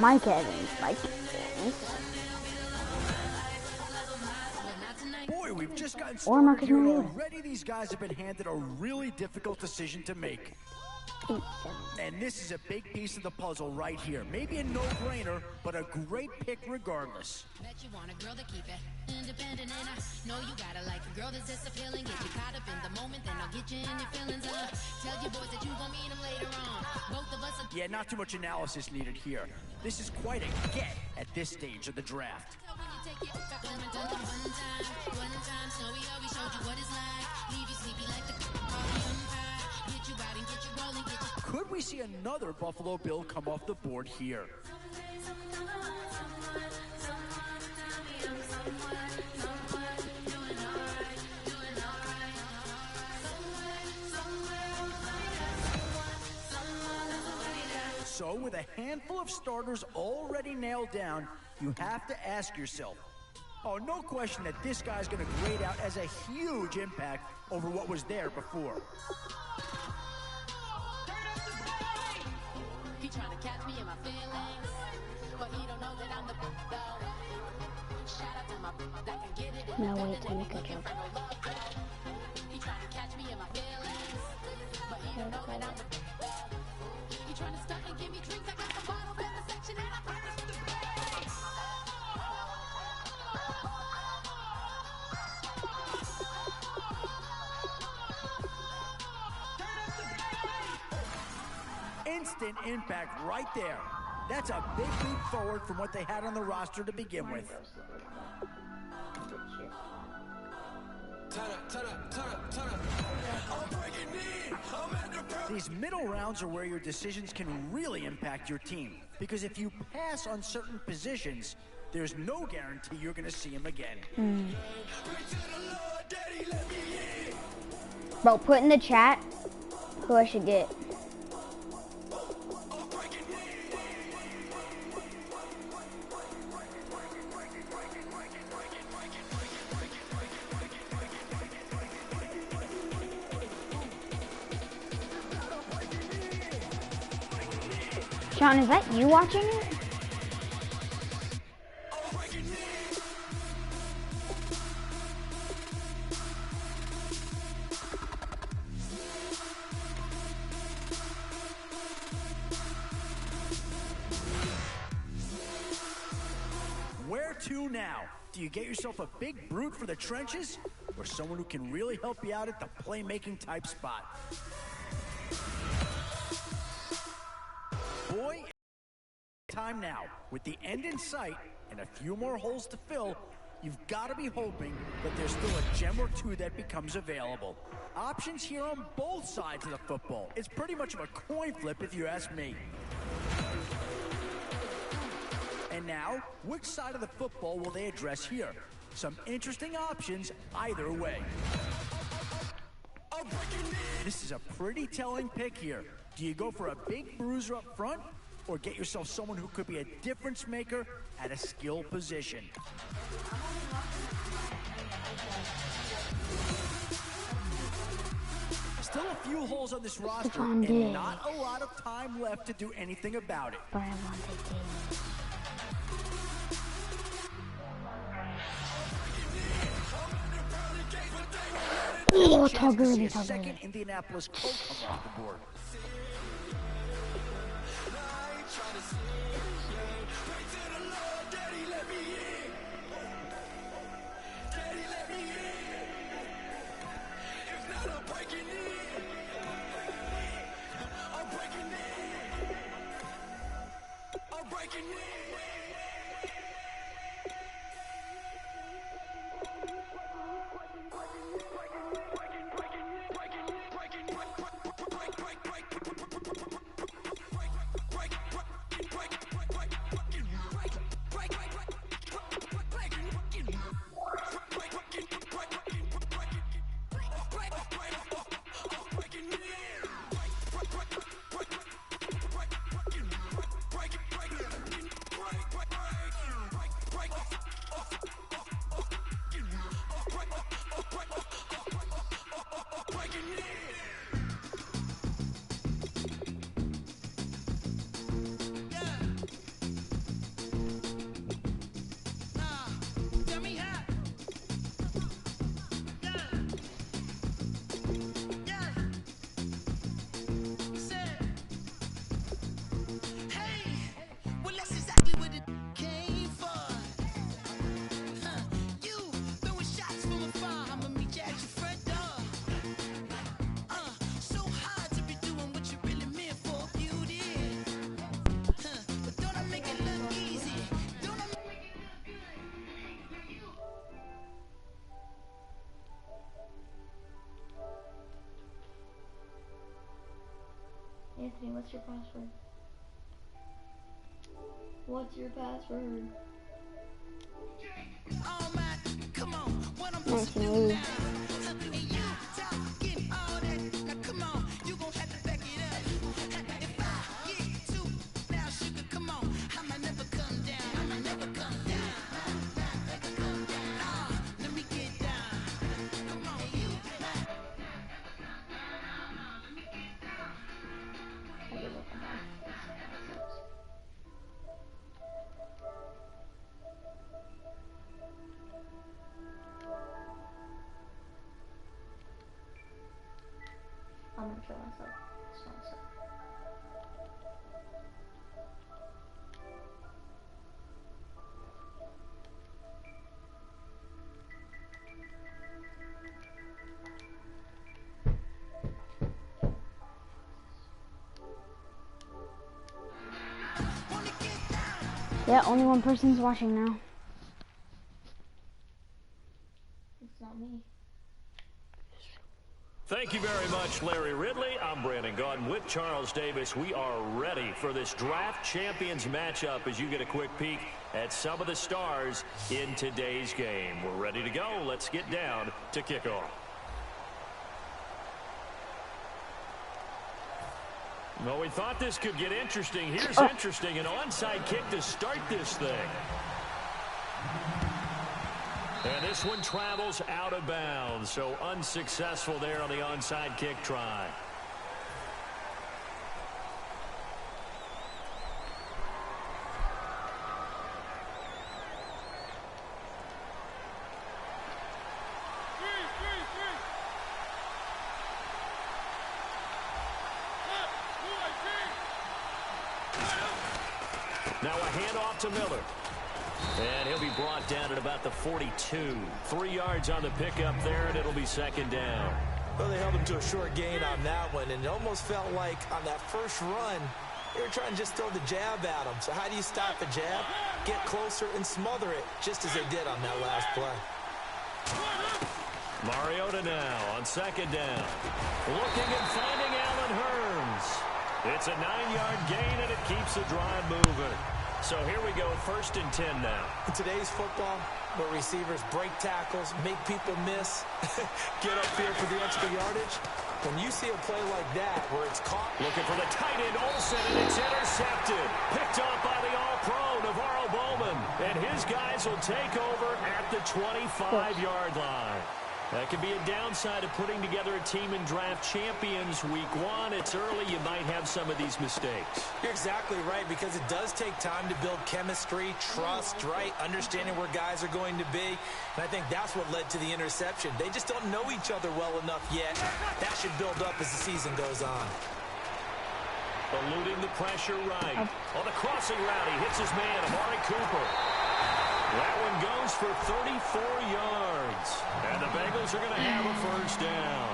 Mike Evans. Mike Evans. Boy, we've just gotten Or started Marcus here and Mariota. already these guys have been handed a really difficult decision to make. And this is a big piece of the puzzle right here. Maybe a no-brainer, but a great pick regardless. Bet you want a girl to keep it independent, and I know you gotta like a girl that's this appealing. Get you caught up in the moment, then I'll get you in your feelings. Tell your boys that you gon' meet them later on. Both of us are... Yeah, not too much analysis needed here. This is quite a get at this stage of the draft. One time, Snowy always showed you what it's like. Leave you sleepy like the Empire. Get you out and get you rolling, get you... Could we see another Buffalo Bill come off the board here? So, with a handful of starters already nailed down, you have to ask yourself, oh, no question that this guy's going to grade out as a huge impact over what was there before. He trying to catch me in my feelings, but he don't know that I'm the though. Shout out to my that can get it. No way to make a joke. He trying to catch me in my feelings, but he don't know that I'm the He trying to stunt and give me drinks. I got the bottle in the section and I promise to Instant impact right there. That's a big leap forward from what they had on the roster to begin with. These middle rounds are where your decisions can really impact your team. Because if you pass on certain positions, there's no guarantee you're going to see him again. Bro, put in the chat who I should get. Sean, is that you watching it? Where to now? Do you get yourself a big brute for the trenches, or someone who can really help you out at the playmaking type spot? Boy, time now. With the end in sight and a few more holes to fill, you've got to be hoping that there's still a gem or two that becomes available. Options here on both sides of the football. It's pretty much of a coin flip if you ask me. And now, which side of the football will they address here? Some interesting options either way. This is a pretty telling pick here. Do you go for a big bruiser up front, or get yourself someone who could be a difference maker at a skill position? Still a few holes on this roster, and not a lot of time left to do anything about it. But I want the game. Oh, talk early, talk Second early. Indianapolis Colt come off the board. Anthony, what's your password? What's your password? Oh my, come on, when I'm Nice pushing move. you down, and you talking all that. Now come on, you gon' have to back it up. If I get too now, sugar, come on, I'ma never come down. I'ma never come down. Never come down. Let me get down. Come on, you. I'm gonna kill myself. Just one sec. Yeah, only one person's watching now. It's not me. Thank you very much, Larry Ridley. I'm Brandon Gaudin with Charles Davis. We are ready for this draft champions matchup as you get a quick peek at some of the stars in today's game. We're ready to go. Let's get down to kickoff. Well, we thought this could get interesting. Here's interesting. An onside kick to start this thing. And this one travels out of bounds, so unsuccessful there on the onside kick try. Now a handoff to Miller. And he'll be brought down at about the 42. 3 yards on the pickup there, and it'll be second down. Well, they held him to a short gain on that one, and it almost felt like on that first run, they were trying to just throw the jab at him. So how do you stop a jab? Get closer and smother it, just as they did on that last play. Mariota now on second down. Looking and finding Allen Hurns. It's a 9-yard gain, and it keeps the drive moving. So here we go, 1st and 10 now. In today's football, where receivers break tackles, make people miss, get upfield for the extra yardage, when you see a play like that where it's caught. Looking for the tight end, Olsen, and it's intercepted. Picked off by the all-pro, Navarro Bowman. And his guys will take over at the 25-yard line. That could be a downside of putting together a team in draft champions week 1. It's early. You might have some of these mistakes. You're exactly right, because it does take time to build chemistry, trust, right? Understanding where guys are going to be. And I think that's what led to the interception. They just don't know each other well enough yet. That should build up as the season goes on. Eluding the pressure right. On the crossing route, he hits his man, Amari Cooper. That one goes for 34 yards. And the Bengals are going to have a first down.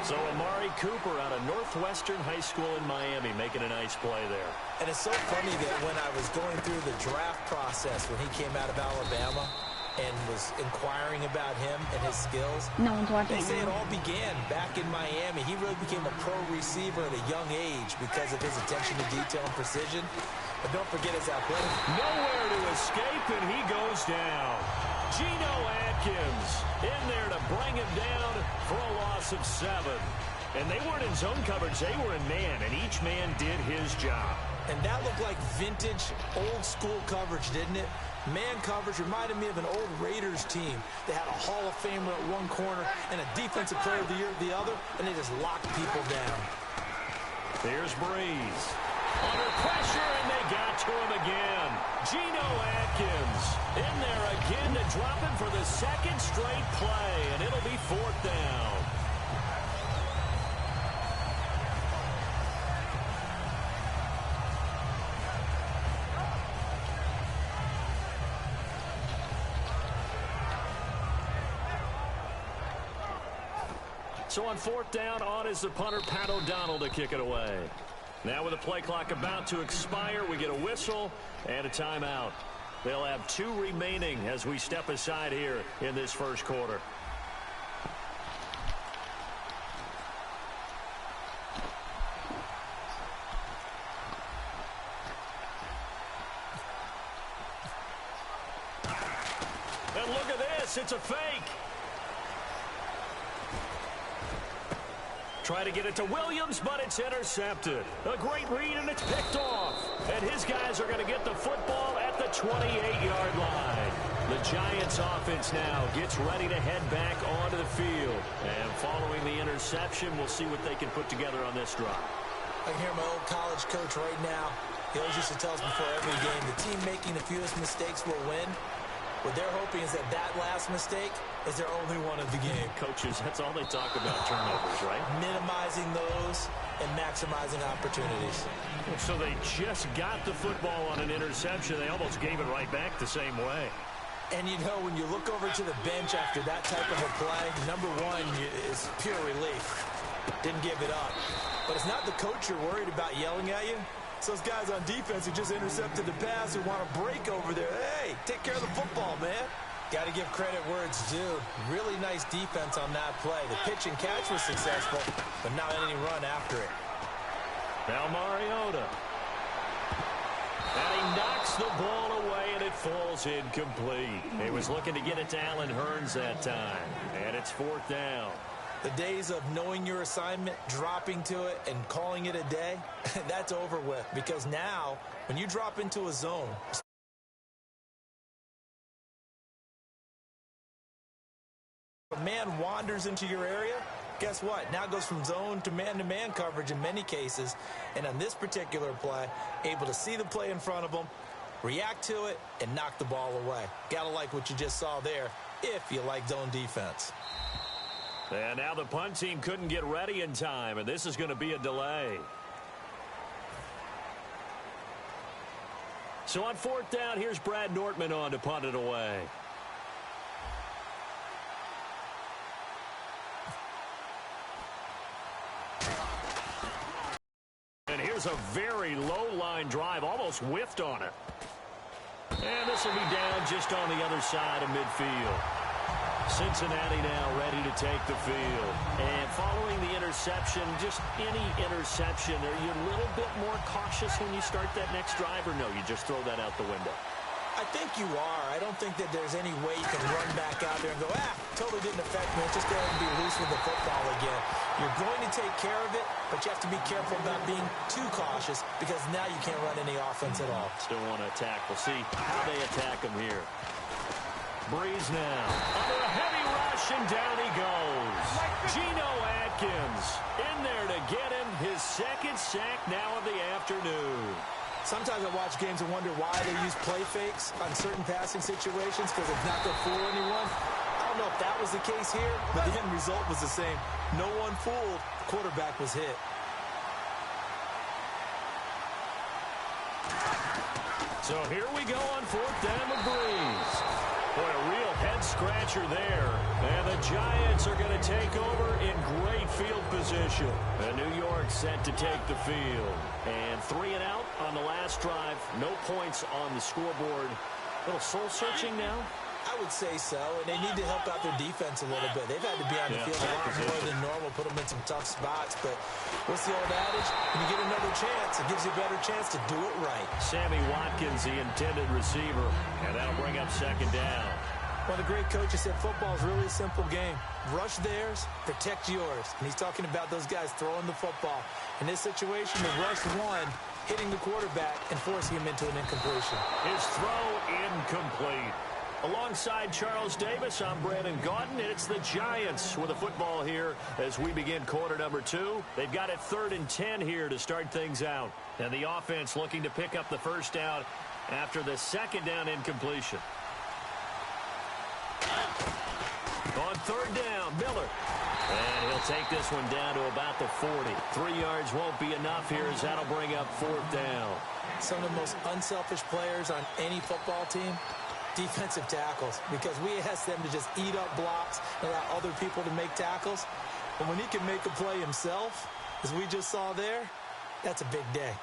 So Amari Cooper out of Northwestern High School in Miami making a nice play there. And it's so funny that when I was going through the draft process when he came out of Alabama and was inquiring about him and his skills, No one's watching. they say it all began back in Miami. He really became a pro receiver at a young age because of his attention to detail and precision. But don't forget his athletic. Nowhere to escape, and he goes down. Geno Atkins in there to bring him down for a loss of 7. And they weren't in zone coverage. They were in man, and each man did his job. And that looked like vintage, old-school coverage, didn't it? Man coverage reminded me of an old Raiders team. They had a Hall of Famer at one corner and a Defensive Player of the Year at the other, and they just locked people down. There's Breeze. Under pressure, and they got to him again. Geno Atkins in there again to drop him for the second straight play, and it'll be 4th down. So on 4th down, on is the punter, Pat O'Donnell, to kick it away. Now with the play clock about to expire, we get a whistle and a timeout. They'll have 2 remaining as we step aside here in this first quarter. And look at this. It's a fake. Try to get it to Williams, but it's intercepted. A great read, and it's picked off. And his guys are going to get the football at the 28-yard line. The Giants offense now gets ready to head back onto the field. And following the interception, we'll see what they can put together on this drive. I can hear my old college coach right now. He always used to tell us before every game, the team making the fewest mistakes will win. What they're hoping is that last mistake is their only one of the game. Coaches, that's all they talk about, turnovers, right? Minimizing those and maximizing opportunities. So they just got the football on an interception. They almost gave it right back the same way. And, you know, when you look over to the bench after that type of a play, number one is pure relief. Didn't give it up. But it's not the coach you're worried about yelling at you. It's those guys on defense who just intercepted the pass who want to break over there. Hey, take care of the football, man. Got to give credit where it's due. Really nice defense on that play. The pitch and catch was successful, but not any run after it. Now Mariota. And he knocks the ball away, and it falls incomplete. He was looking to get it to Allen Hurns that time, and it's 4th down. The days of knowing your assignment, dropping to it, and calling it a day, that's over with. Because now, when you drop into a zone, a man wanders into your area, guess what? Now it goes from zone to man coverage in many cases. And on this particular play, able to see the play in front of him, react to it, and knock the ball away. Gotta like what you just saw there, if you like zone defense. And now the punt team couldn't get ready in time, and this is going to be a delay. So on 4th down, here's Brad Nortman on to punt it away. And here's a very low line drive, almost whiffed on it. And this will be down just on the other side of midfield. Cincinnati now ready to take the field. And following the interception, just any interception, are you a little bit more cautious when you start that next drive, or no, you just throw that out the window? I think you are. I don't think that there's any way you can run back out there and go, totally didn't affect me. Just go ahead and be loose with the football again. You're going to take care of it, but you have to be careful about being too cautious because now you can't run any offense at all. Still want to attack. We'll see how they attack him here. Breeze now. Under a heavy rush, and down he goes. Geno Atkins in there to get him his 2nd sack now of the afternoon. Sometimes I watch games and wonder why they use play fakes on certain passing situations because it's not going to fool anyone. I don't know if that was the case here, but the end result was the same. No one fooled. The quarterback was hit. So here we go on 4th down with Breeze. Boy, a real head-scratcher there. And the Giants are going to take over in great field position. And New York set to take the field. And 3 and out on the last drive. No points on the scoreboard. A little soul-searching now. I would say so, and they need to help out their defense a little bit. They've had to be on the field a lot more than normal, put them in some tough spots. But what's the old adage? When you get another chance, it gives you a better chance to do it right. Sammy Watkins, the intended receiver, and that'll bring up 2nd down. Well, the great coach has said football is really a simple game. Rush theirs, protect yours. And he's talking about those guys throwing the football. In this situation, the rush one, hitting the quarterback and forcing him into an incompletion. His throw incomplete. Alongside Charles Davis, I'm Brandon Gaudin, and it's the Giants with the football here as we begin quarter number 2. They've got it 3rd and 10 here to start things out. And the offense looking to pick up the 1st down after the 2nd down incompletion. On 3rd down, Miller. And he'll take this one down to about the 40. 3 yards won't be enough here as that'll bring up 4th down. Some of the most unselfish players on any football team, defensive tackles, because we ask them to just eat up blocks and allow other people to make tackles. But when he can make a play himself, as we just saw there, that's a big day.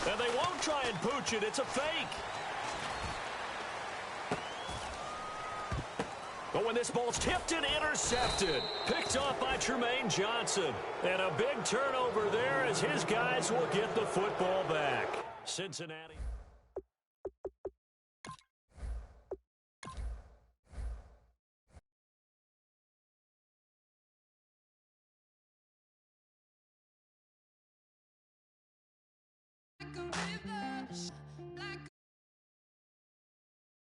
And they won't try and pooch it. It's a fake. But when this ball's tipped and intercepted, picked off by Tremaine Johnson. And a big turnover there as his guys will get the football back. Cincinnati.